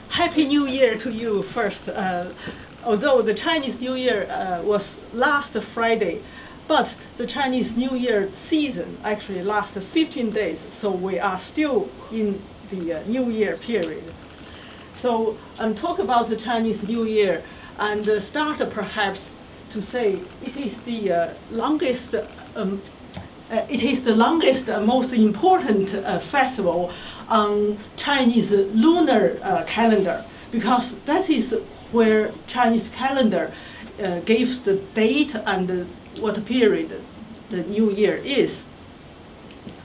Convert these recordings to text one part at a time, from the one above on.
Happy New Year to you first. Although the Chinese New Year was last Friday, but the Chinese New Year season actually lasts 15 days, so we are still in the New Year period. So talk about the Chinese New Year and start perhaps to say it is the longest. It is the longest, most important festival on Chinese lunar calendar, because that is where Chinese calendar gives the date and what period the New Year is.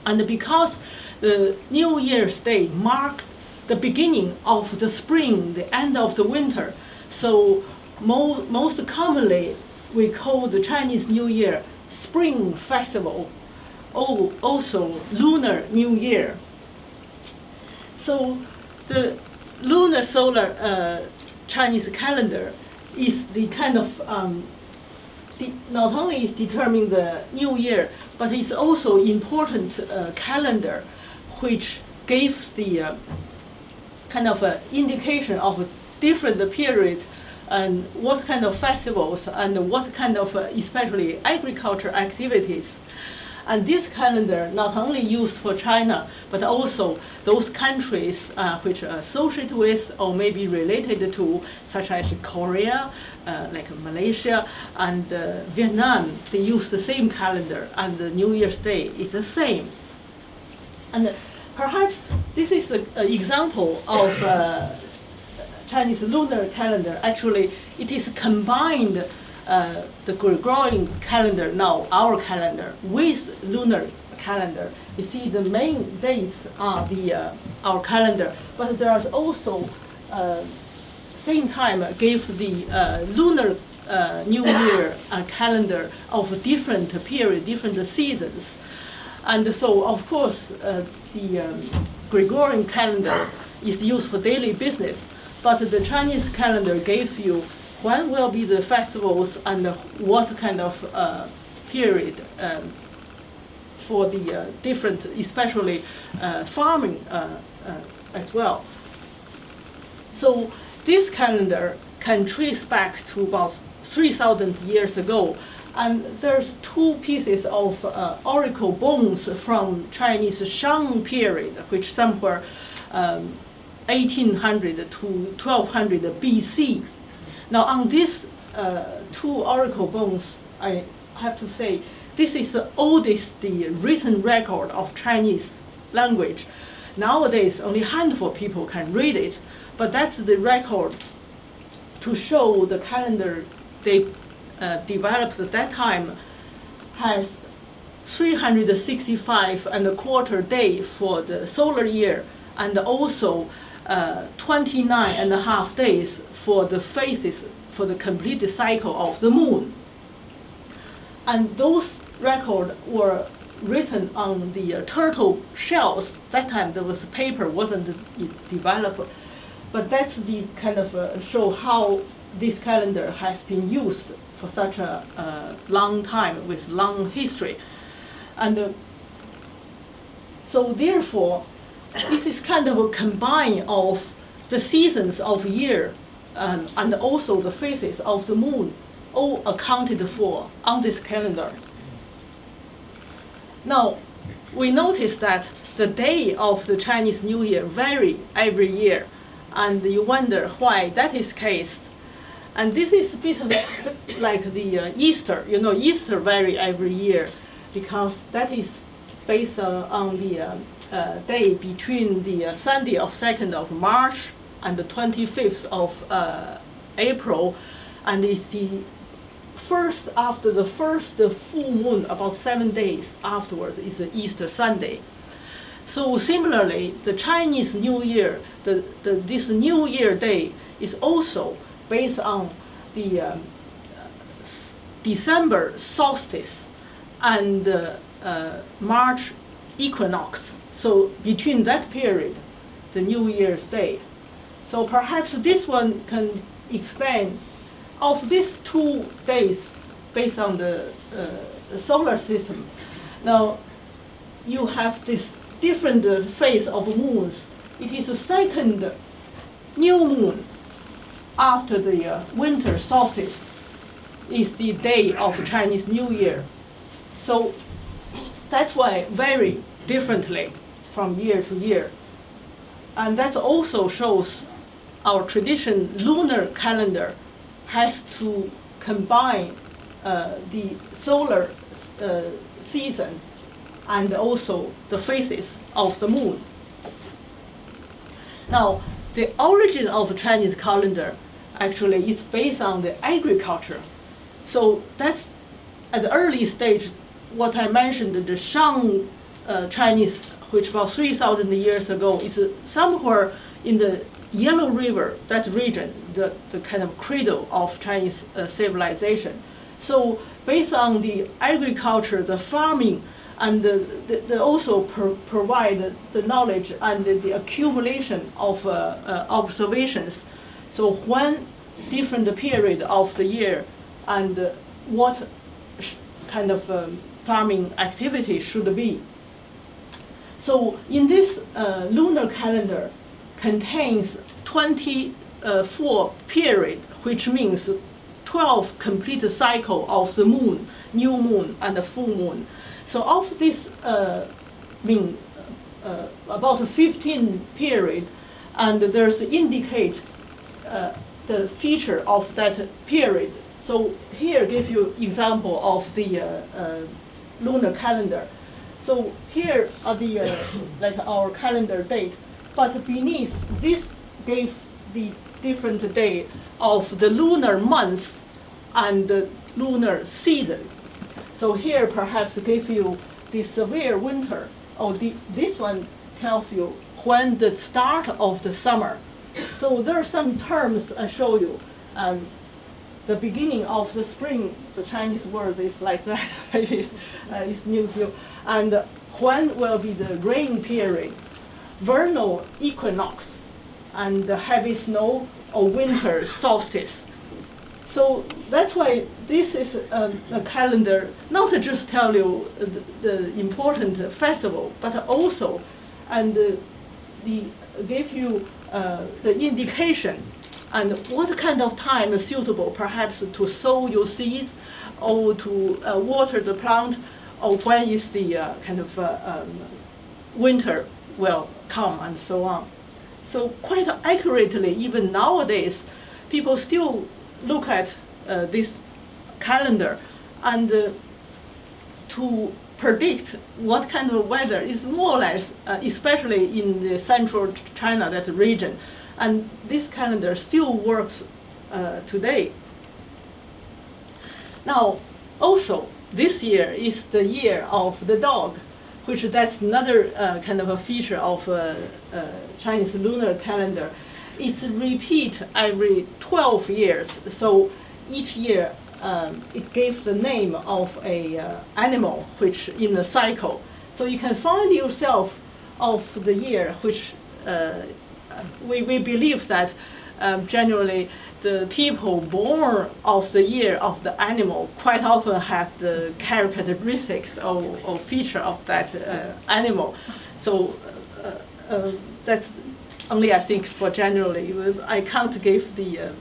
And because the New Year's Day marked the beginning of the spring, the end of the winter, so most commonly we call the Chinese New Year Spring Festival, or also Lunar New Year. So the lunar solar Chinese calendar is the kind of not only is determining the New Year, but it's also important calendar which gives the kind of indication of a different period and what kind of festivals and what kind of especially agriculture activities. And this calendar not only used for China, but also those countries which are associated with or maybe related to, such as Korea, like Malaysia, and Vietnam. They use the same calendar, and the New Year's Day is the same. And perhaps this is an example of Chinese lunar calendar. Actually, it is combined the Gregorian calendar, now our calendar, with lunar calendar. You see the main dates are our calendar, but there's also same time give the lunar New Year calendar of different period, different seasons. And so, of course, the Gregorian calendar is used for daily business, but the Chinese calendar gave you when will be the festivals and what kind of period for the different, especially farming as well. So this calendar can trace back to about 3,000 years ago. And there's two pieces of oracle bones from Chinese Shang period, which somewhere 1800 to 1200 BC. Now, on these two oracle bones, I have to say, this is the oldest written record of Chinese language. Nowadays, only a handful of people can read it, but that's the record to show the calendar they developed at that time has 365 and a quarter day for the solar year, and also 29 and a half days for the phases, for the complete cycle of the moon. And those records were written on the turtle shells. That time there was paper, wasn't developed. But that's the kind of show how this calendar has been used for such a long time with long history. And so therefore, this is kind of a combine of the seasons of year and also the phases of the moon, all accounted for on this calendar. Now, we notice that the day of the Chinese New Year vary every year, and you wonder why that is the case. And this is a bit like the Easter. You know, Easter vary every year because that is based on the day between the Sunday of 2nd of March and the 25th of April, and it's the first after the first full moon, about 7 days afterwards is the Easter Sunday. So similarly, the Chinese New Year, this New Year day is also based on the December solstice and March equinox. So between that period, the New Year's Day. So perhaps this one can explain of these 2 days based on the solar system. Now, you have this different phase of moons. It is the second new moon after the winter solstice is the day of Chinese New Year. So that's why vary differently from year to year. And that also shows our tradition lunar calendar has to combine the solar season and also the phases of the moon. Now, the origin of Chinese calendar actually is based on the agriculture. So that's at the early stage, what I mentioned, the Shang Chinese, which about 3,000 years ago, is somewhere in the Yellow River, that region, the kind of cradle of Chinese civilization. So based on the agriculture, the farming, and they also provide the knowledge and the accumulation of observations. So when different period of the year and what kind of farming activity should be. So in this lunar calendar contains 24 period, which means 12 complete cycle of the moon, new moon and the full moon. So of this about 15 period, and there's indicate the feature of that period. So here give you example of the lunar calendar. So here are the like our calendar date, but beneath this gave the different day of the lunar months and the lunar season. So here perhaps give you the severe winter, or this one tells you when the start of the summer. So there are some terms I show you. The beginning of the spring, the Chinese word is like that, maybe it's new to you. And when will be the rain period, vernal equinox, and the heavy snow or winter solstice. So that's why this is a calendar, not to just tell you the important festival, but also and give you the indication and what kind of time is suitable, perhaps to sow your seeds or to water the plant, or when is the kind of winter will come and so on. So quite accurately, even nowadays, people still look at this calendar and to predict what kind of weather is more or less, especially in the central China, that region. And this calendar still works today. Now, also, this year is the year of the dog, which that's another kind of a feature of Chinese lunar calendar. It's repeat every 12 years. So each year it gives the name of a animal which in a cycle. So you can find yourself of the year, which we believe that generally the people born of the year of the animal quite often have the characteristics or feature of that animal. So that's only, I think, for generally. I can't give the,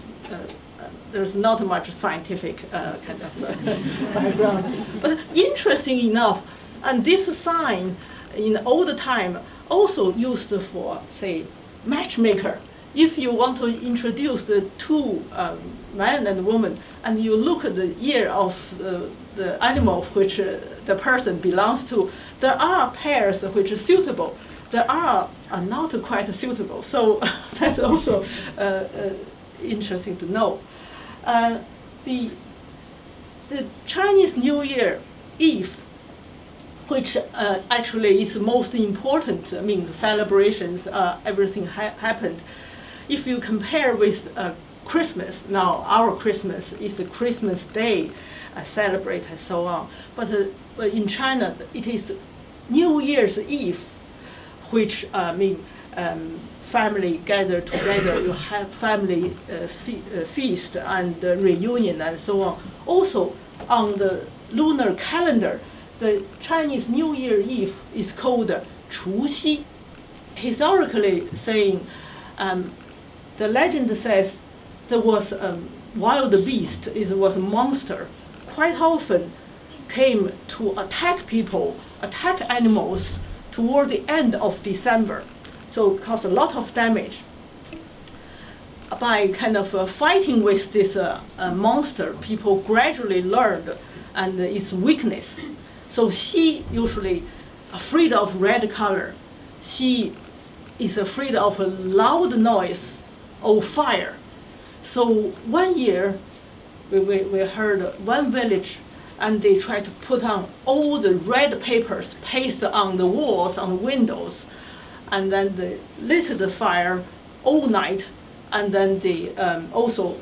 there's not much scientific kind of background. But interesting enough, and this sign in old time also used for, say, matchmaker. If you want to introduce the two man and woman, and you look at the year of the animal which the person belongs to, there are pairs which are suitable. There are not quite suitable. So that's also interesting to know. The Chinese New Year Eve, which actually is most important, I mean, the celebrations, everything happened. If you compare with Christmas, now our Christmas is a Christmas Day, celebrate and so on. But in China, it is New Year's Eve, which family gather together, you have family feast and reunion and so on. Also, on the lunar calendar, the Chinese New Year Eve is called 除夕. Historically saying, The legend says there was a wild beast, it was a monster, quite often came to attack people, attack animals toward the end of December. So it caused a lot of damage. By kind of fighting with this monster, people gradually learned and its weakness. So she usually afraid of red color. She is afraid of a loud noise or fire. So one year, we heard one village, and they tried to put on all the red papers, paste on the walls, on the windows, and then they lit the fire all night, and then they also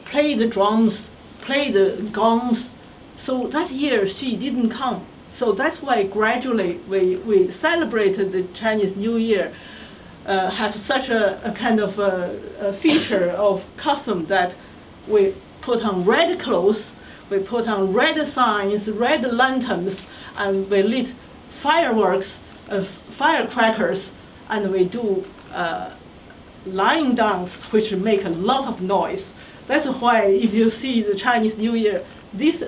play the drums, play the gongs. So that year she didn't come. So that's why gradually we celebrated the Chinese New Year, have such a kind of a feature of custom that we put on red clothes, we put on red signs, red lanterns, and we lit fireworks, firecrackers, and we do lion dance, which make a lot of noise. That's why if you see the Chinese New Year, this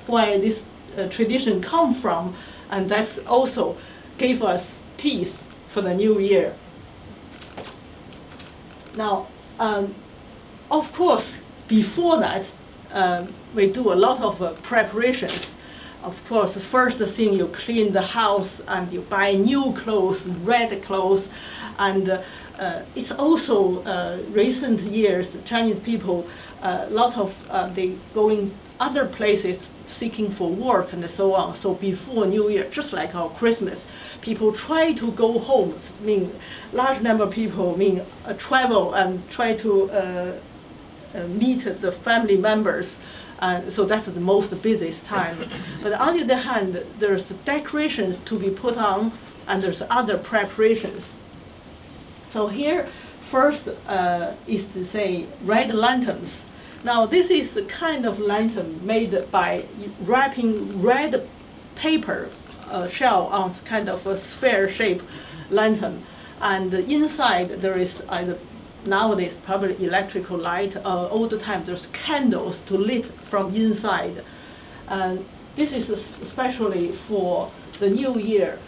why this tradition come from, and that's also gave us peace for the new year. Now, of course, before that, we do a lot of preparations. Of course, the first thing, you clean the house and you buy new clothes, red clothes, and it's also recent years, Chinese people, a lot of they going other places seeking for work and so on. So before New Year, just like our Christmas, people try to go home. I mean, large number of people travel and try to meet the family members. So that's the most busiest time. But on the other hand, there's decorations to be put on, and there's other preparations. So here, first is to say red lanterns. Now this is the kind of lantern made by wrapping red paper shell on kind of a sphere-shaped lantern, and inside there is either nowadays probably electrical light. All the time there's candles to lit from inside. And this is especially for the new year.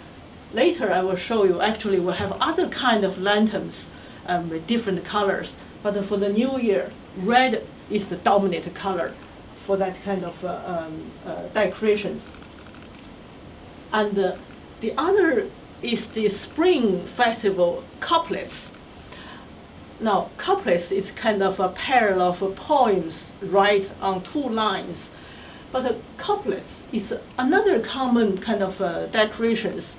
Later I will show you, actually we have other kind of lanterns with different colors. But for the new year, red is the dominant color for that kind of decorations. And the other is the spring festival couplets. Now, couplets is kind of a pair of poems right on two lines. But couplets is another common kind of decorations.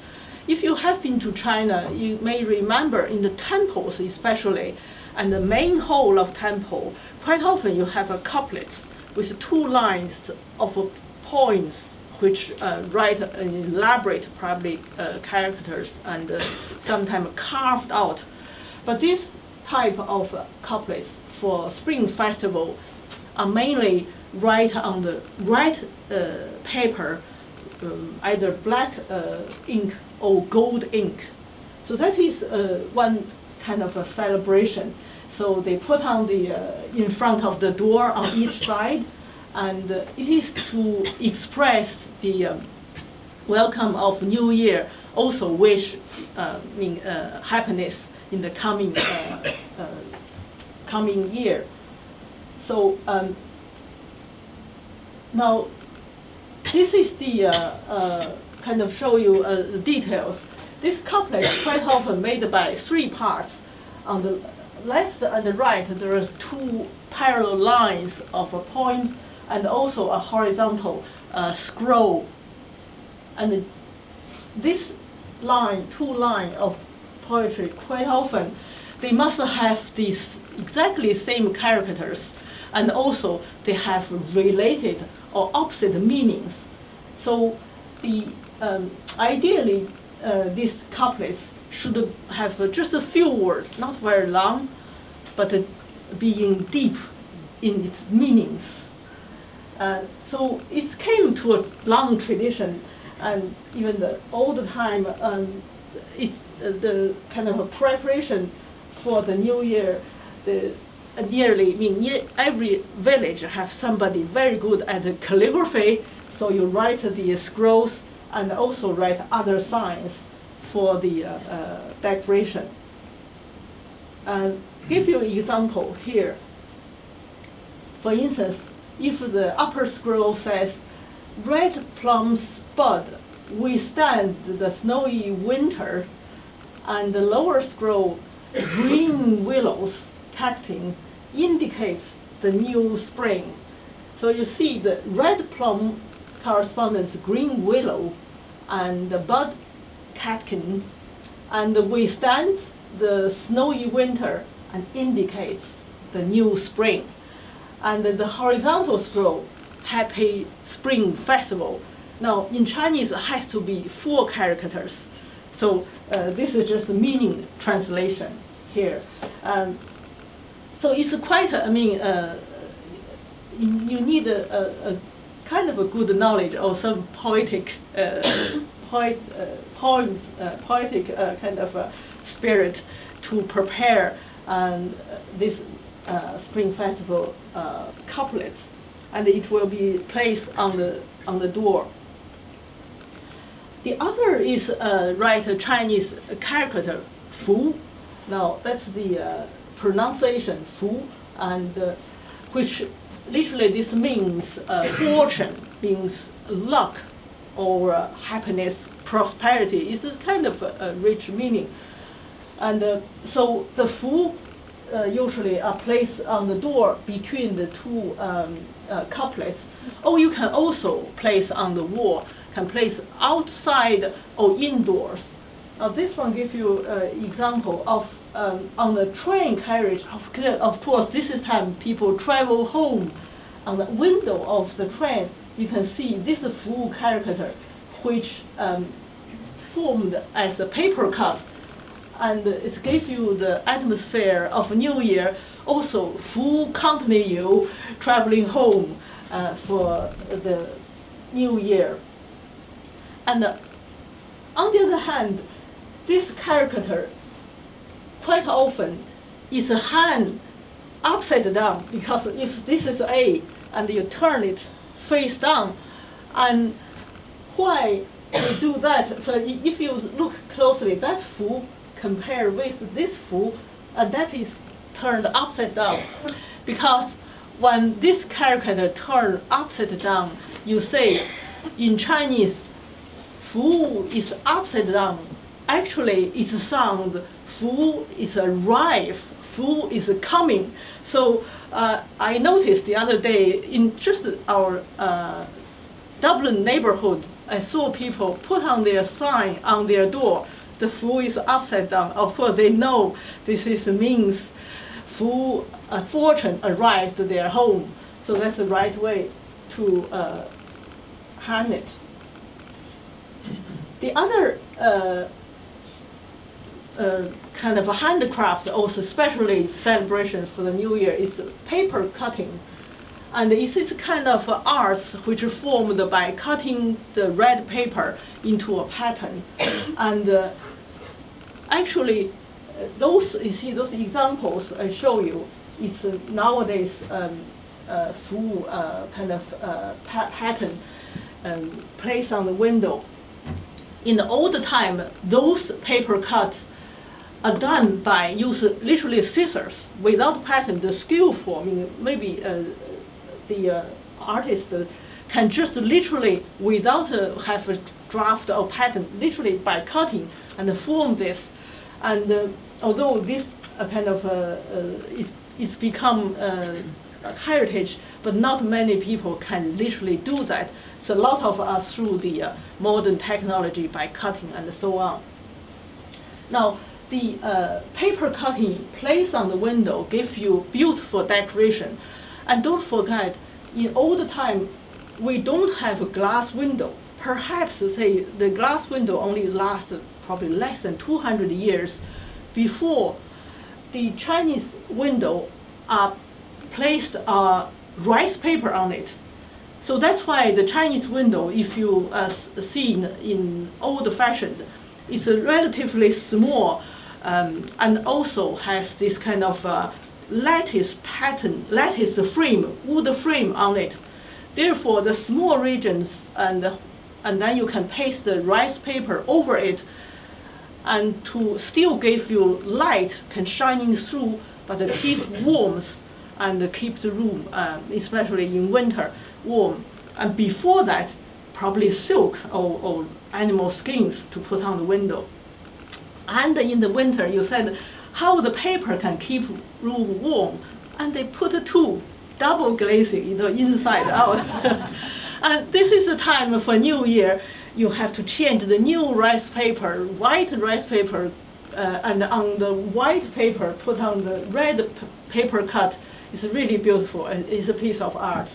If you have been to China, you may remember in the temples especially, and the main hall of temple, quite often you have a couplets with two lines of poems which write elaborate probably characters and sometimes carved out. But this type of couplets for spring festival are mainly write on the red paper, either black ink or gold ink. So that is one kind of a celebration. So they put on the in front of the door on each side, and it is to express the welcome of New Year. Also wish happiness in the coming coming year. So now this is the kind of show you the details. This couplet is quite often made by three parts. On the left and the right, there is two parallel lines of poems and also a horizontal scroll. And this line, two lines of poetry, quite often they must have these exactly same characters, and also they have related or opposite meanings. So the ideally these couplets should have just a few words, not very long, but being deep in its meanings. So it came to a long tradition, and even all the time it's the kind of a preparation for the New Year. The every village have somebody very good at the calligraphy, so you write the scrolls and also write other signs for the decoration. Give you an example here. For instance, if the upper scroll says, "Red plums bud withstand the snowy winter," and the lower scroll, "Green willows cacting," indicates the new spring. So you see the red plum corresponds green willow, and the bud catkin, and withstands the snowy winter and indicates the new spring. And the horizontal scroll, "Happy Spring Festival." Now in Chinese it has to be 4 characters. So this is just a meaning translation here. So it's quite, you need a kind of a good knowledge of some poetic, poetic kind of spirit to prepare this Spring Festival couplets, and it will be placed on the door. The other is write a Chinese character fu. Now that's the pronunciation fu, and which literally this means fortune, means luck, or happiness, prosperity. It's kind of a rich meaning. And so the fu usually are placed on the door between the 2 couplets, or you can also place on the wall, can place outside or indoors. Now this one gives you an example of on the train carriage. Of course, this is time people travel home. On the window of the train, you can see this fu character, which formed as a paper cut, and it gives you the atmosphere of New Year. Also, fu accompany you traveling home for the New Year. And on the other hand, this caricature quite often is a hand upside down, because if this is A and you turn it face down, and why we do that? So if you look closely, that fu compared with this fu, that is turned upside down, because when this caricature turned upside down, you say in Chinese, fu is upside down. Actually, it's a sound. Fu is a arrive. Fu is a coming. So I noticed the other day in just our Dublin neighborhood, I saw people put on their sign on their door. The fu is upside down. Of course, they know this means fu, fortune arrived to their home. So that's the right way to hang it. The other kind of a handicraft, also especially celebration for the New Year, is paper cutting. And it's a kind of arts which are formed by cutting the red paper into a pattern. And actually, those examples I show you, it's nowadays full kind of pattern placed on the window. In the old time, those paper cuts are done by using literally scissors without pattern. The skillful, maybe the artist can just literally, without have a draft or pattern, literally by cutting and form this. And although this kind of it's become a heritage, but not many people can literally do that. So a lot of us through the modern technology by cutting and so on. Now, the paper cutting placed on the window gives you beautiful decoration. And don't forget, in old time, we don't have a glass window. Perhaps, say, the glass window only lasted probably less than 200 years before the Chinese window placed rice paper on it. So that's why the Chinese window, if you see in old-fashioned, It's a relatively small and also has this kind of lattice pattern, lattice frame, wood frame on it. Therefore, the small regions and then you can paste the rice paper over it, and to still give you light, can shining through, but keep warmth and keep the room, especially in winter, warm. And before that, probably silk or animal skins to put on the window. And in the winter, you said how the paper can keep room warm, and they put two double glazing, inside out. And this is the time for New Year. You have to change the new rice paper, white rice paper, and on the white paper, put on the red paper cut. It's really beautiful. It's a piece of art.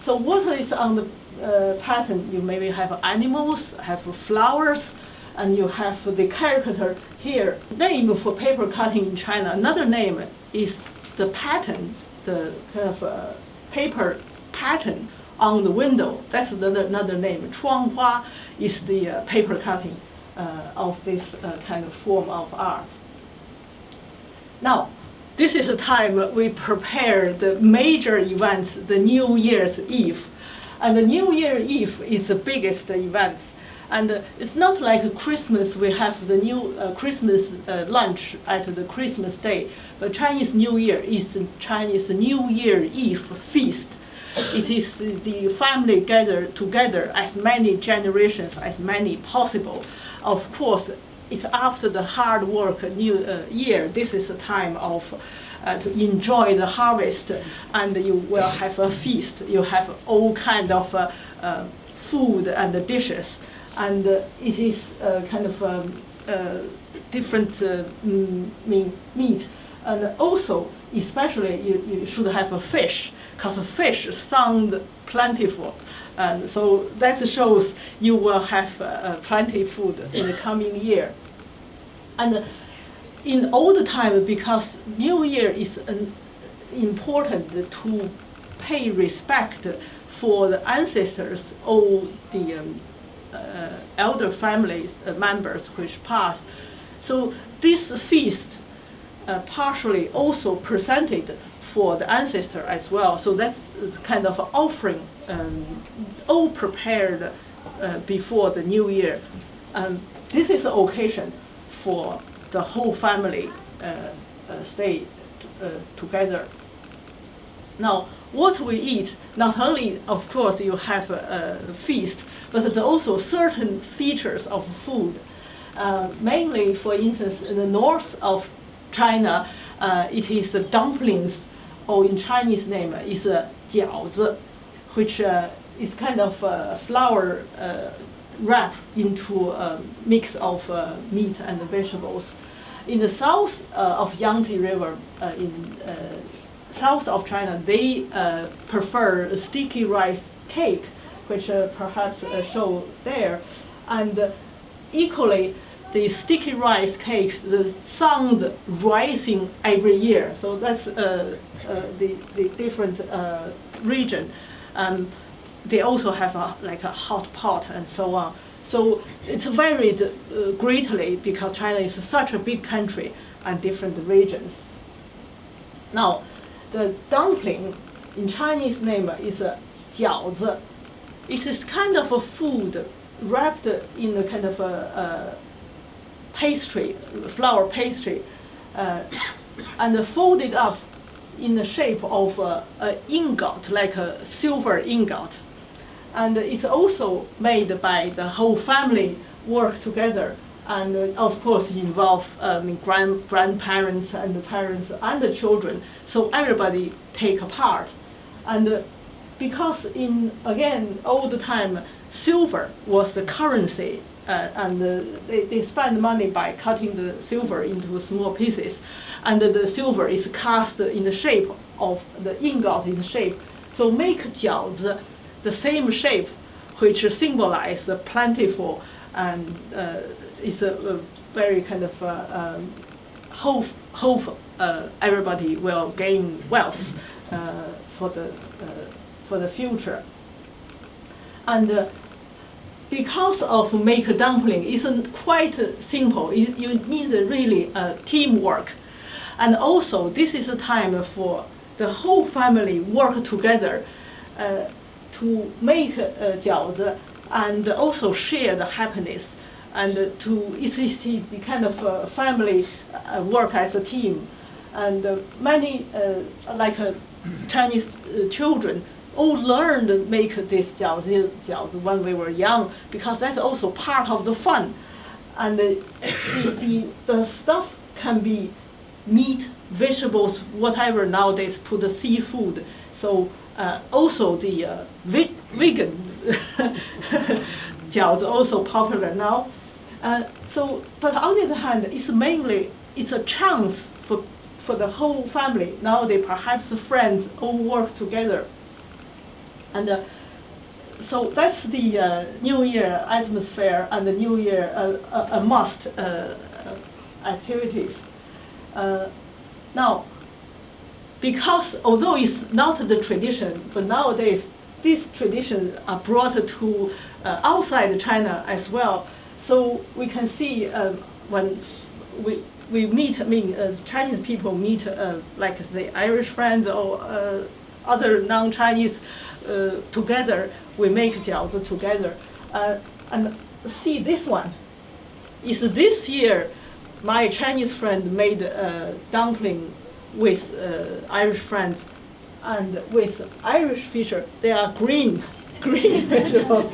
So what is on the pattern? You maybe have animals, have flowers, and you have the caricature here. Name for paper cutting in China, another name is the pattern, the kind of paper pattern on the window. That's another name. 窗花 is the paper cutting of this kind of form of art. Now, this is the time we prepare the major events, the New Year's Eve. And the New Year's Eve is the biggest event. And it's not like Christmas, we have the new Christmas lunch at the Christmas day. But Chinese New Year is the Chinese New Year Eve feast. It is the family gather together as many generations as many possible. Of course, it's after the hard work new year. This is a time of to enjoy the harvest, and you will have a feast. You have all kind of food and dishes, and it is kind of different meat, and also especially you should have a fish, because fish sound plentiful. And so that shows you will have plenty of food in the coming year. And in old time, because New Year is important to pay respect for the ancestors or the elder families members which passed. So this feast partially also presented for the ancestor as well. So that's kind of offering, all prepared before the New Year. This is the occasion for the whole family stay together. Now, what we eat, not only, of course, you have a feast, but there's also certain features of food. Mainly, for instance, in the north of China, it is the dumplings, or in Chinese name is Jiaozi, which is kind of flour wrapped into a mix of meat and vegetables. In the south of Yangtze River, in south of China, they prefer sticky rice cake, which perhaps show there. And equally, the sticky rice cake, the sound rising every year. So that's the different region. They also have like a hot pot and so on. So it's varied greatly because China is such a big country and different regions. Now, the dumpling in Chinese name is jiaozi. It is kind of a food wrapped in a kind of a pastry, flour pastry, and folded up in the shape of an ingot, like a silver ingot. And it's also made by the whole family work together, and of course involve grandparents and the parents and the children. So everybody take a part, and because all the time silver was the currency, and they spend money by cutting the silver into small pieces, and the silver is cast in the shape of the ingot in shape. So make jiaozi the same shape, which symbolize the plentiful, and is a very kind of hope everybody will gain wealth for the future. And because of make a dumpling isn't quite simple. You need really teamwork. And also, this is a time for the whole family work together to make jiaozi and also share the happiness. And it's the kind of family work as a team. And many, like Chinese children, all learned to make this jiaozi when we were young, because that's also part of the fun. And the stuff can be meat, vegetables, whatever nowadays, put the seafood. So also the vegan jiaozi also popular now. But on the other hand, it's a chance for the whole family. Nowadays, perhaps the friends all work together. And so that's the New Year atmosphere and the New Year a must activities. Now, because although it's not the tradition, but nowadays these traditions are brought to outside China as well. So we can see when we meet, Chinese people meet, like say Irish friends or other non-Chinese together, we make jiaozi together. And see this one. Is this year my Chinese friend made dumpling with Irish friends, and with Irish fisher, they are green vegetables.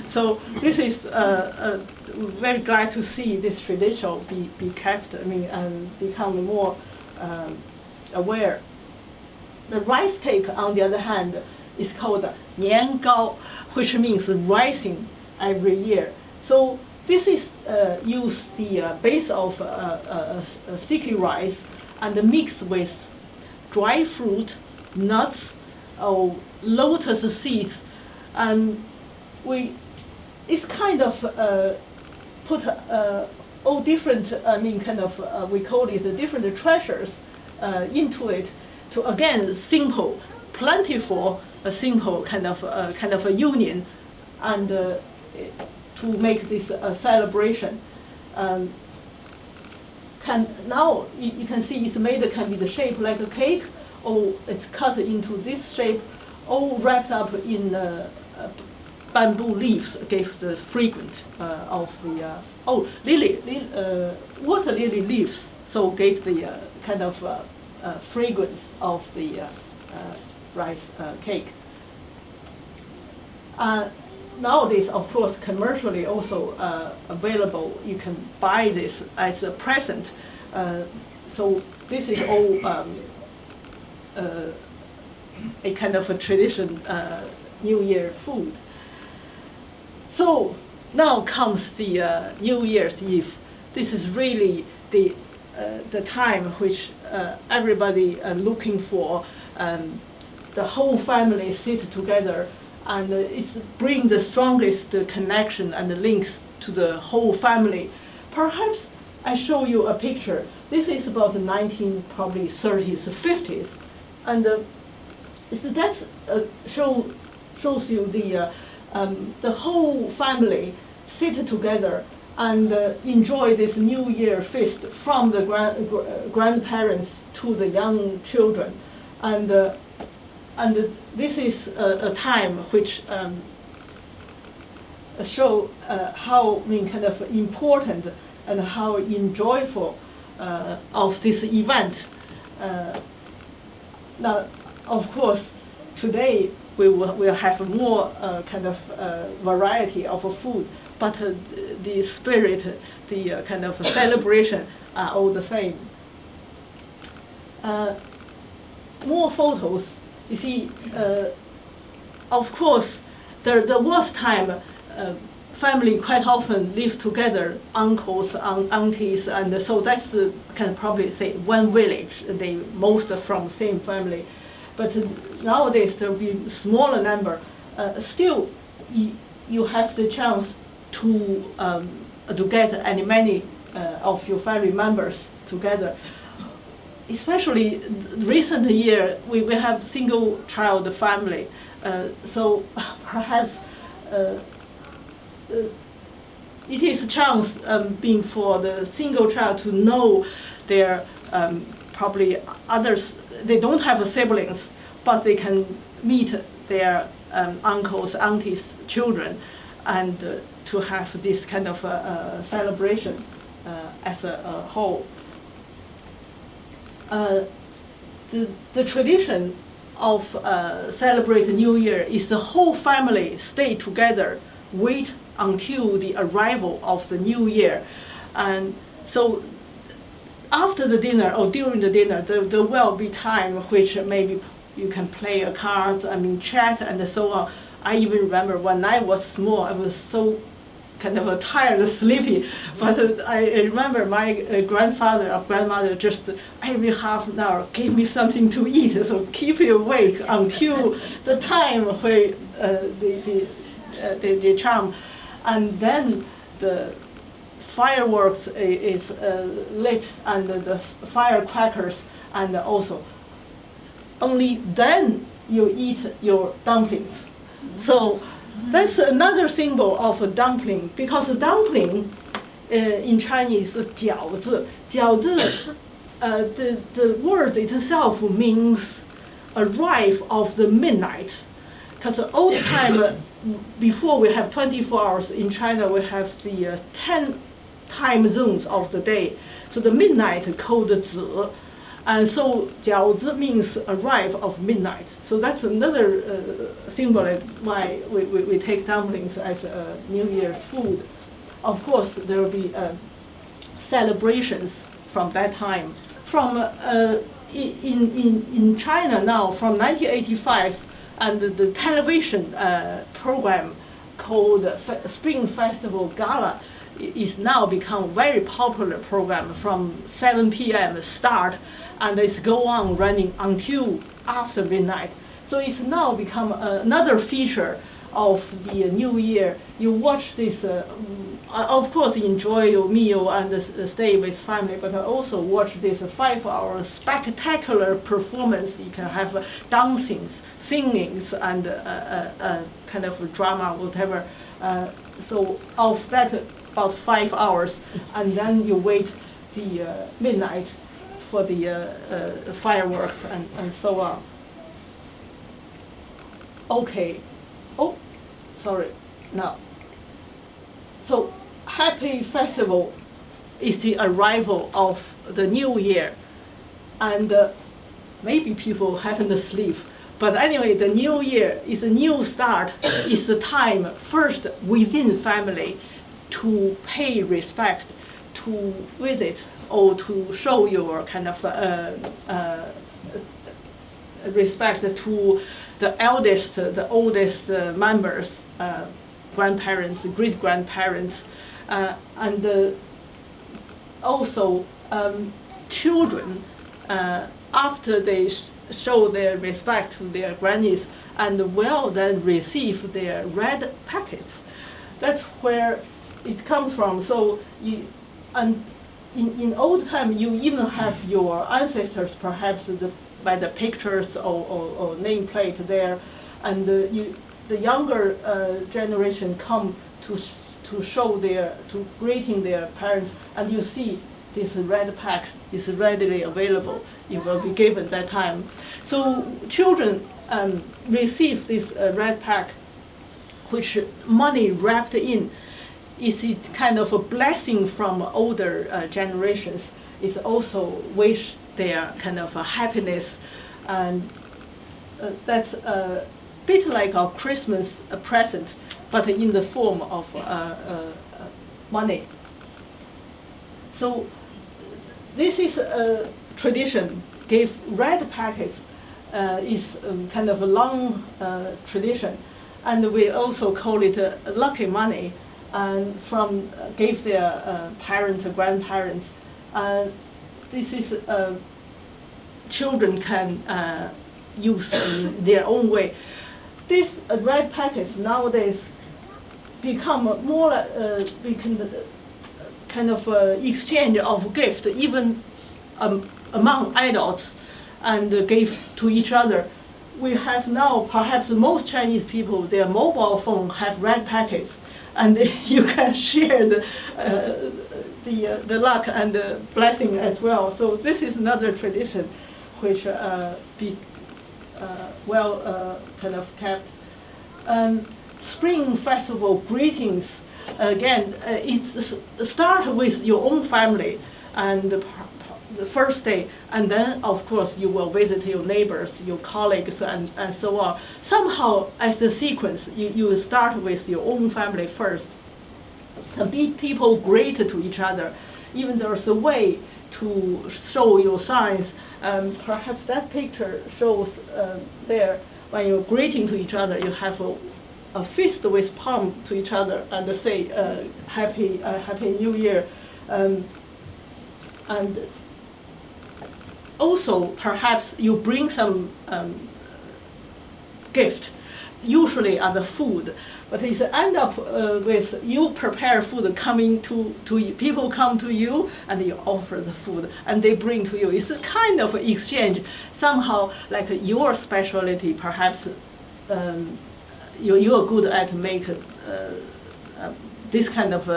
So this is very glad to see this tradition be kept, and become more aware. The rice cake, on the other hand, is called Nian Gao, which means rising every year. So this is use the base of sticky rice and mix with dry fruit, nuts, or lotus seeds, and it's kind of put all different. We call it different treasures into it to again simple, plentiful, a simple kind of a union, and to make this a celebration. Now you can see it's made can be the shape like a cake, or it's cut into this shape, all wrapped up in bamboo leaves, gave the fragrance of the water lily leaves, so gave the kind of fragrance of the rice cake. Nowadays, of course, commercially also available. You can buy this as a present. So this is all a kind of a tradition, New Year food. So now comes the New Year's Eve. This is really the time which everybody looking for. The whole family sit together, and it's bring the strongest connection and the links to the whole family. Perhaps I show you a picture. This is about the 1930s, 50s, and that shows you the whole family sit together and enjoy this New Year feast, from the grandparents to the young children, and this is a time which show how kind of important and how enjoyable of this event. Now, of course, today we will have more kind of variety of food, but the spirit, the kind of celebration are all the same. More photos. You see, of course, there was time family quite often live together, uncles, aunties, and so that's can probably say one village. They most from same family, but nowadays there will be smaller number. Still, you have the chance to get many of your family members together. Especially recent year, we have single child family, so perhaps it is a chance being for the single child to know their probably others. They don't have siblings, but they can meet their uncles, aunties, children, and to have this kind of celebration as a whole. The tradition of celebrate New Year is the whole family stay together, wait until the arrival of the New Year, and so after the dinner or during the dinner, there will be time which maybe you can play a cards, chat and so on. I even remember when I was small, I was so kind of tired and sleepy, but I remember my grandfather or grandmother just every half an hour gave me something to eat, so keep you awake until the time where the charm, and then the fireworks is lit and the firecrackers, and also only then you eat your dumplings. So that's another symbol of a dumpling, because a dumpling in Chinese is Jiaozi. Jiaozi, the word itself means arrive of the midnight. Because old time, before we have 24 hours, in China we have the 10 time zones of the day. So the midnight called Zi. And so Jiaozi means arrive of midnight. So that's another symbol why we take dumplings as a New Year's food. Of course, there will be celebrations from that time. From in China now, from 1985, and the television program called Spring Festival Gala is now become very popular program from 7 p.m. start, and it's go on running until after midnight. So it's now become another feature of the New Year. You watch this, of course, enjoy your meal and stay with family, but also watch this 5-hour spectacular performance. You can have dancings, singings, and kind of drama, whatever. So of that, about 5 hours, and then you wait the midnight for the fireworks and so on. Okay. Oh, sorry. Now. So Happy Festival is the arrival of the New Year, and maybe people haven't sleep. But anyway, the New Year is a new start. It's the time first within family to pay respect, to visit, or to show your kind of respect to the eldest, the oldest members, grandparents, great-grandparents, and also children, after they show their respect to their grannies, and will then receive their red packets. That's where it comes from. So in old time, you even have your ancestors perhaps by the pictures or nameplate there, and the younger generation come to show to greeting their parents, and you see this red pack is readily available. It will be given that time. So children receive this red pack, which money wrapped in. Is it kind of a blessing from older generations? It's also wish their kind of a happiness, and that's a bit like our Christmas present, but in the form of money. So this is a tradition. Give red packets is kind of a long tradition, and we also call it lucky money. And from gave their parents or grandparents. This is children can use in their own way. These red packets nowadays become more we can kind of exchange of gift even among adults, and give to each other. We have now perhaps most Chinese people, their mobile phone have red packets. and you can share the luck and the blessing as well. So this is another tradition, which kind of kept. Spring festival greetings, again, it start with your own family and the first day, and then of course you will visit your neighbors, your colleagues, and so on. Somehow, as the sequence, you start with your own family first. And people greet to each other. Even there's a way to show your signs. Perhaps that picture shows there, when you're greeting to each other, you have a fist with palm to each other and say Happy New Year. And also, perhaps you bring some gift, usually are the food, but it end up with you prepare food coming to you. People come to you and you offer the food and they bring to you. It's a kind of exchange, somehow like your specialty. Perhaps you're good at make this kind of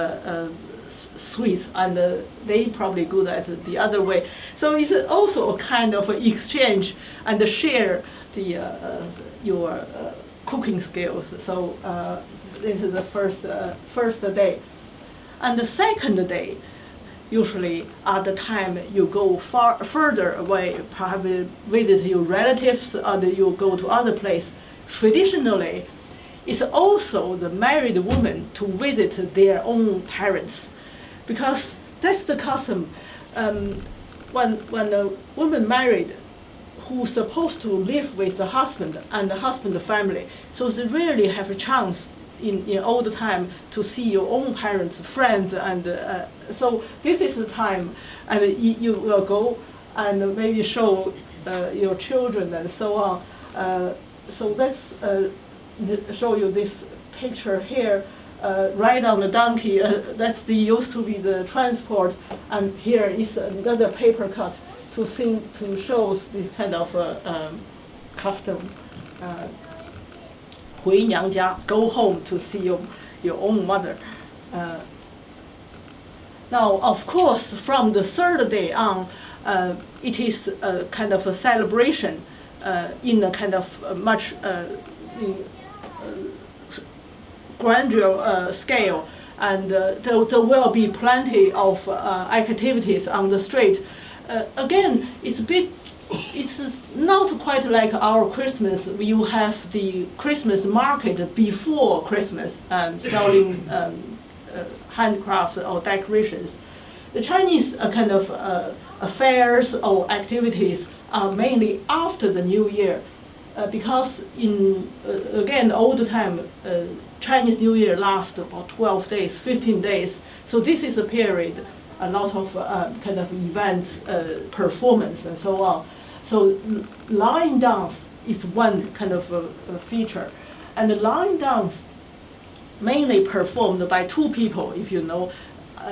sweets, and they probably good at the other way. So it's also a kind of exchange and share your cooking skills. So this is the first day, and the second day, usually at the time you go further away, probably visit your relatives, or you go to other place. Traditionally, it's also the married woman to visit their own parents, because that's the custom. When a woman married, who's supposed to live with the husband and the husband's family, so they rarely have a chance in old time to see your own parents, friends, and so this is the time, and you will go and maybe show your children and so on. So let's show you this picture here. Ride on the donkey, used to be the transport, and here is another paper cut to show this kind of custom. 回娘家, go home to see your own mother. Now, of course, from the third day on, it is a kind of a celebration in a kind of much grander scale, and there will be plenty of activities on the street. Again, it's not quite like our Christmas. You have the Christmas market before Christmas, selling handcrafts or decorations. The Chinese kind of affairs or activities are mainly after the New Year, because in again old time, Chinese New Year lasts about 12 days, 15 days. So this is a period, a lot of kind of events, performance, and so on. So line dance is one kind of feature, and the line dance mainly performed by two people. If you know,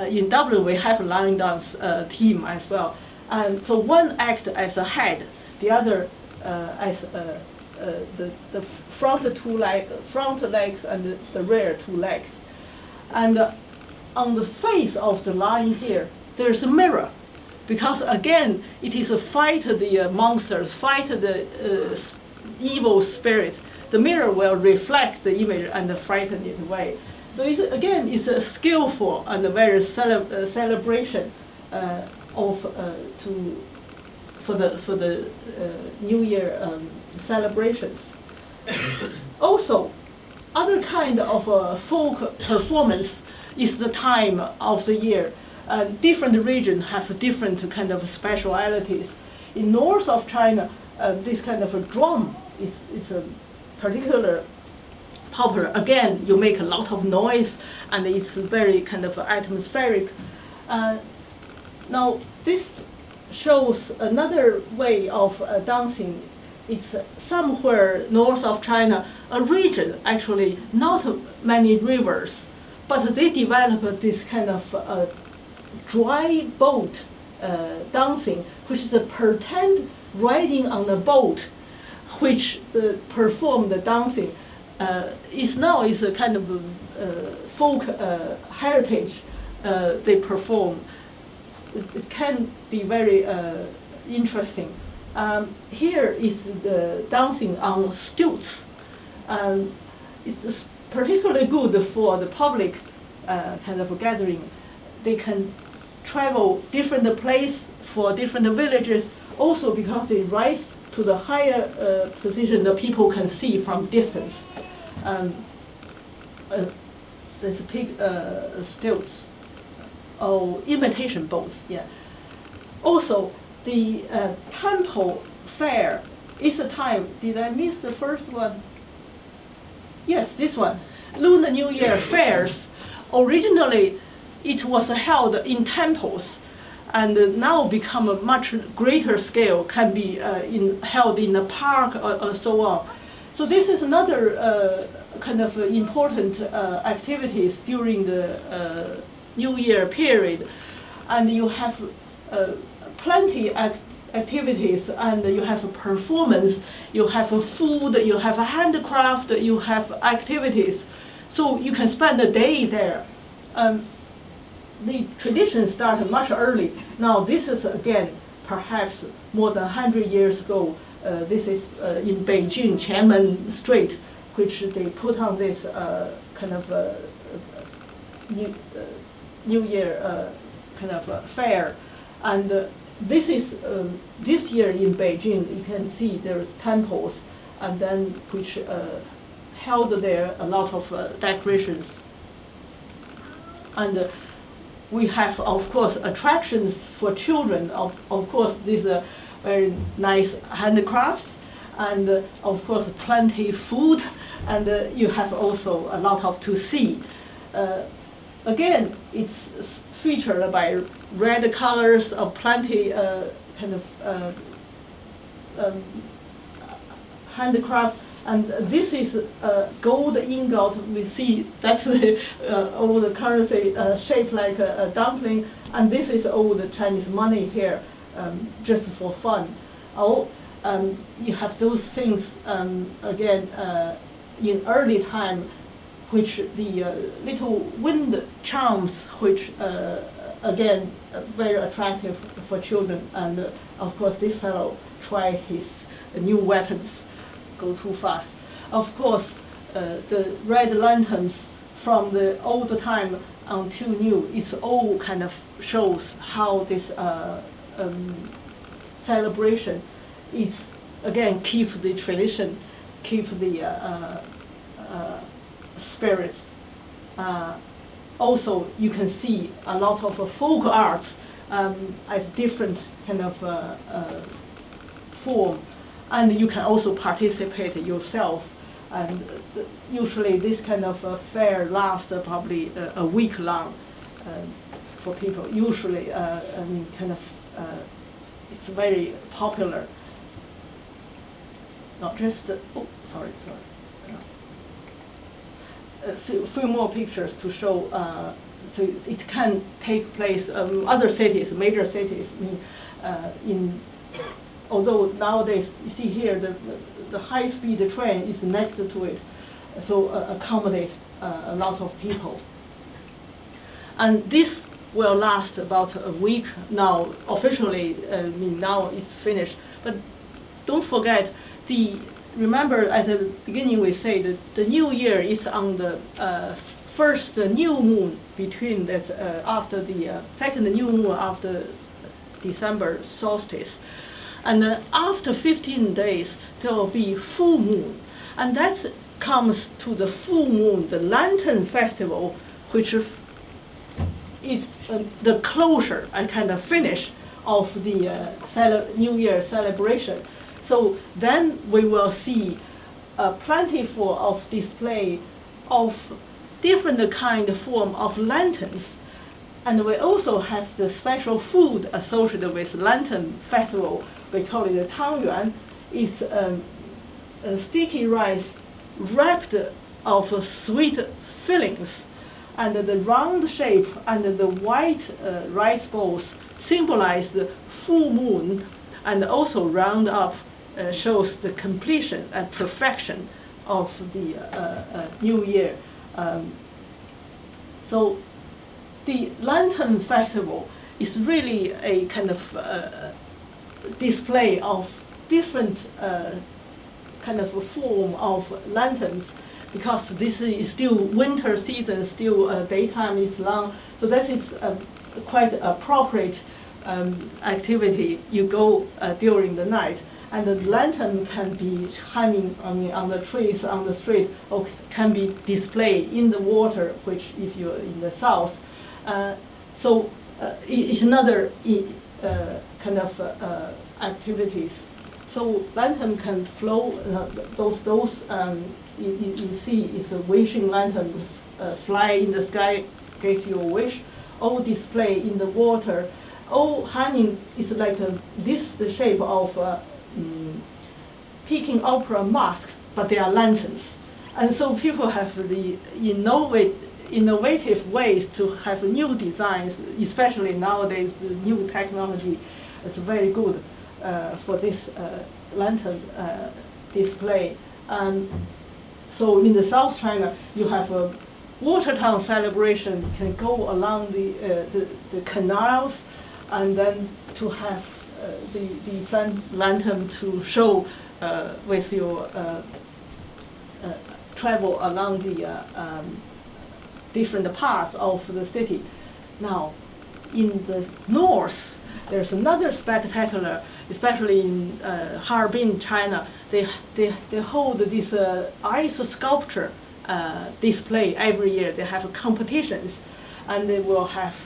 in Dublin we have a line dance team as well, and so one act as a head, the other as the front legs and the rear two legs, and on the face of the line here there's a mirror, because again it is a fight the monsters, fight the evil spirit. The mirror will reflect the image and frighten it away. So it's a skillful and a very celebration for the New Year celebrations. Also, other kind of folk performance is the time of the year. Different regions have different kind of specialities. In north of China, this kind of a drum is a particular popular. Again, you make a lot of noise, and it's very kind of atmospheric. Now, this shows another way of dancing. It's somewhere north of China, a region actually not many rivers, but they developed this kind of dry boat dancing, which is a pretend riding on a boat, which perform the dancing. is a kind of folk heritage they perform. It can be very interesting. Here is the dancing on stilts. It's particularly good for the public kind of gathering. They can travel different places for different villages, also because they rise to the higher position that people can see from distance. There's pig stilts or imitation boats, yeah. Also, the temple fair is a time. Did I miss the first one? Yes, this one. Lunar New Year fairs. Originally, it was held in temples, and now become a much greater scale, can be held in a park or so on. So this is another kind of important activities during the New Year period, and you have plenty activities, and you have a performance, you have a food, you have a handcraft, you have activities, so you can spend a day there. The tradition started much early. Now this is again perhaps more than 100 years ago. This is in Beijing, Qianmen Street, which they put on this kind of New Year kind of fair, and this is this year in Beijing. You can see there's temples, and then which held there a lot of decorations, and we have, of course, attractions for children. Of course, these are very nice handicrafts, and of course, plenty food, and you have also a lot of to see. Again, it's featured by red colors of plenty kind of handicraft. And this is gold ingot. We see that's the old currency shaped like a dumpling, and this is old Chinese money here, just for fun. You have those things again in early time, which the little wind charms, which again very attractive for children. And of course, this fellow try his new weapons. Go too fast. Of course, the red lanterns from the old time until new, it's all kind of shows how this celebration is, again, keep the tradition, keep the spirits. Also, you can see a lot of folk arts as different kind of form. And you can also participate yourself. And usually this kind of fair lasts probably a week long for people. Usually, I mean, kind of, it's very popular. Not just, sorry. A few more pictures to show. So it can take place other cities, major cities. I mean, although nowadays, you see here, the high-speed train is next to it, so accommodate a lot of people. And this will last about a week now. Officially, I mean, now it's finished. But don't forget, remember at the beginning we say that the New Year is on the first new moon between that, after the second new moon after December solstice. And after 15 days, there will be full moon. And that comes to the full moon, the Lantern Festival, which is the closure and kind of finish of the New Year celebration. So then we will see plentiful of display of different kind of form of lanterns. And we also have the special food associated with Lantern Festival. We call it the tangyuan. It's sticky rice wrapped of sweet fillings, and the round shape and the white rice balls symbolize the full moon, and also round up shows the completion and perfection of the New Year. So the Lantern Festival is really a kind of display of different kind of a form of lanterns, because this is still winter season, still daytime is long, so that is quite appropriate activity. You go during the night, and the lantern can be hanging on the trees on the street, or can be displayed in the water, which if you're in the south. So it's another kind of activities. So lantern can flow. Those you see is a wishing lantern, fly in the sky, give you a wish. All display in the water. All hanging is like the shape of Peking opera mask, but they are lanterns. And so people have the innovative ways to have new designs, especially nowadays. The new technology is very good for this lantern display. So in the South China, you have a water town celebration. You can go along the canals, and then to have the sun lantern to show with your travel along the different parts of the city. Now, in the north, there's another spectacular, especially in Harbin, China. They hold this ice sculpture display every year. They have competitions, and they will have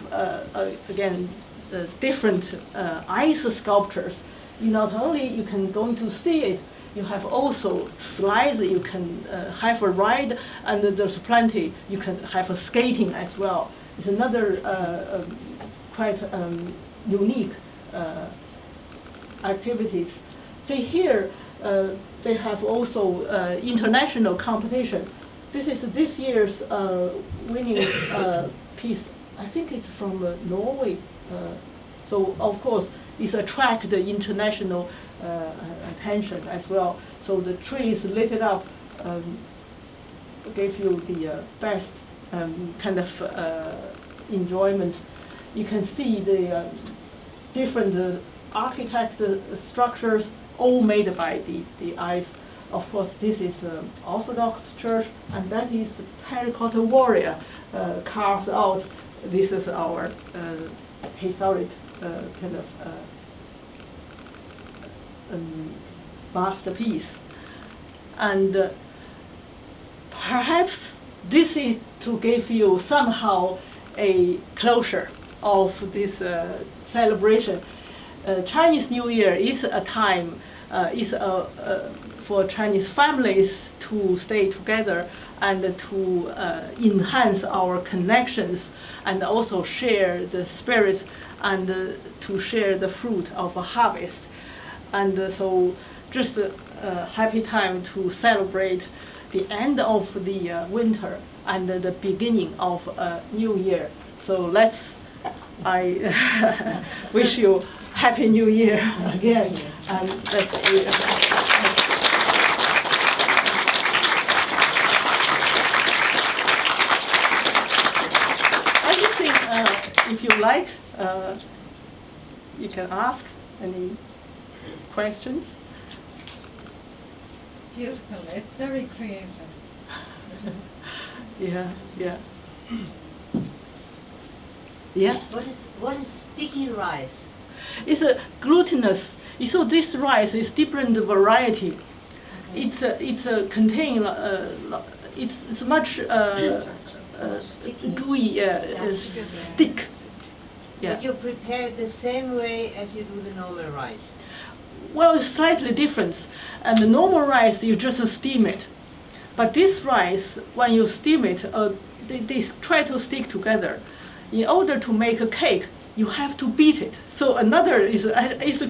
again different ice sculptures. Not only you can go to see it, you have also slides. You can have a ride, and there's plenty. You can have a skating as well. It's another quite unique activities. See here, they have also international competition. This is this year's winning piece. I think it's from Norway. So of course, it's attract the international attention as well. So the trees lit it up, gave you the best kind of enjoyment. You can see the different architect structures, all made by the ice. Of course, this is Orthodox Church, and that is the terracotta warrior carved out. This is our historic kind of masterpiece. And perhaps this is to give you somehow a closure of this celebration. Chinese New Year is a time, for Chinese families to stay together and to enhance our connections, and also share the spirit, and to share the fruit of a harvest. And so just a happy time to celebrate the end of the winter and the beginning of a new year. So I wish you Happy New Year again. And anything, if you like, you can ask any questions. Beautiful. It's very creative. Yeah. Yeah. What is sticky rice? It's a glutinous. So this rice is different variety. It's a contain. It's much gooey stick. Yeah. But you prepare it the same way as you do the normal rice. Well, it's slightly different. And the normal rice, you just steam it. But this rice, when you steam it, they try to stick together. In order to make a cake, you have to beat it. So another is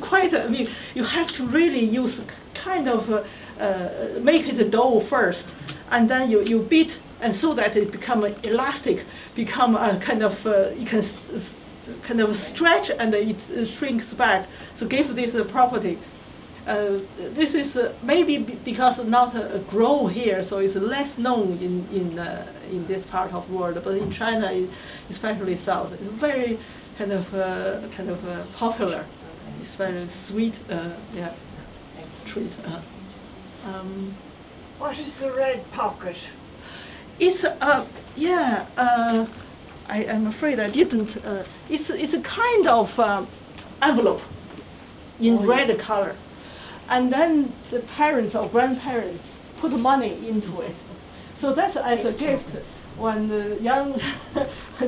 quite. I mean, you have to really use kind of make it a dough first, and then you beat, and so that it become elastic, become a kind of you can kind of stretch, and it shrinks back. So give this a property. This is maybe because not a grow here, so it's less known in this part of the world. But in China, especially south, it's very kind of popular. It's very sweet, yeah, treat. What is the red pocket? It's yeah. I am afraid I didn't. It's a kind of envelope in red color, and then the parents or grandparents put money into it. So that's as a gift. When the young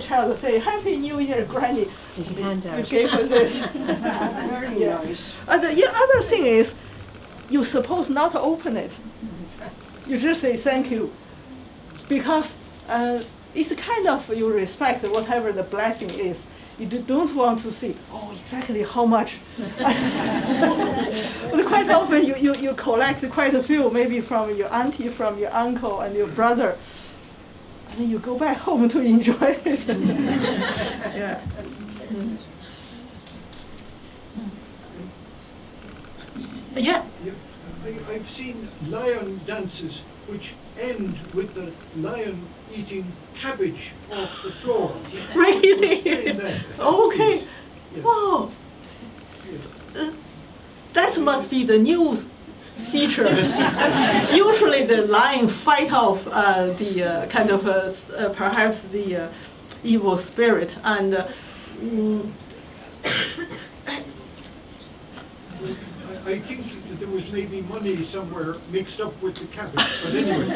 child say "Happy New Year, Granny," you gave her this. Very Yeah. nice. And the other thing is, you're supposed not to open it. You just say thank you, because it's kind of you respect whatever the blessing is. You don't want to see, oh, exactly how much. But quite often you collect quite a few, maybe from your auntie, from your uncle, and your brother. And then you go back home to enjoy it. Yeah. Mm. Yeah. I've seen lion dances which end with the lion eating cabbage off the floor. Really? Explain that, Okay. please. Yes. Wow. Yes. That must be the new feature. Usually the lion fight off the kind of perhaps the evil spirit, and I think that there was maybe money somewhere mixed up with the cabbage, but anyway.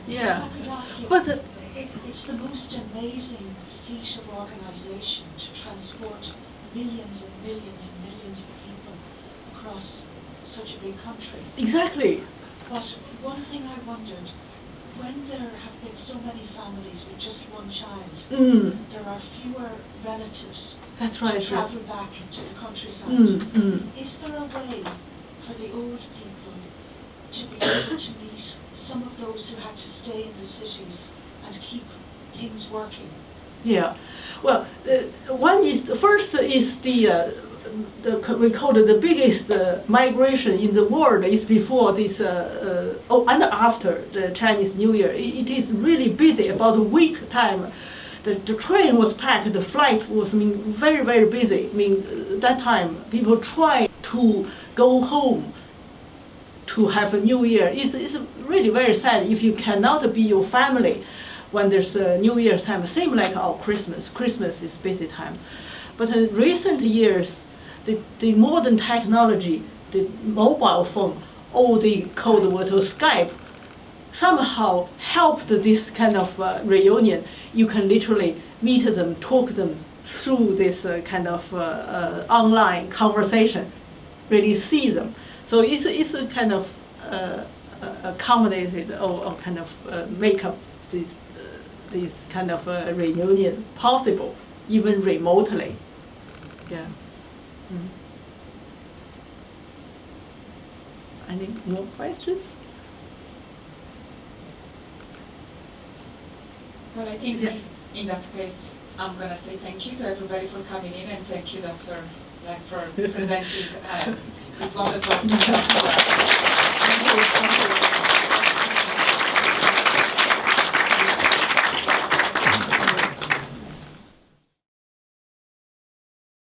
yeah. I could ask you, But it's the most amazing feat of organisation to transport millions and millions and millions of people across such a big country. exactly. But one thing I wondered, when there have been so many families with just one child, there are fewer relatives That's to right. travel back into the countryside. Is there a way for the old people to be able to meet some of those who had to stay in the cities and keep things working? Yeah. Well, one is first is we call it the biggest migration in the world is before this and after the Chinese New Year. It is really busy. About a week time, the train was packed. The flight was very very busy. That time people try to go home to have a New Year. It's really very sad if you cannot be your family when there's a New Year's time. Same like our Christmas. Christmas is busy time. But in recent years, the modern technology, the mobile phone, or the code word Skype, somehow helped this kind of reunion. You can literally meet them, talk them through this kind of online conversation, really see them. So it's a kind of accommodated or kind of make up this kind of reunion possible, even remotely. Yeah. Any more questions? Well, I think in that case, I'm going to say thank you to everybody for coming in, and thank you, Dr. Black, for presenting this wonderful. Thank you.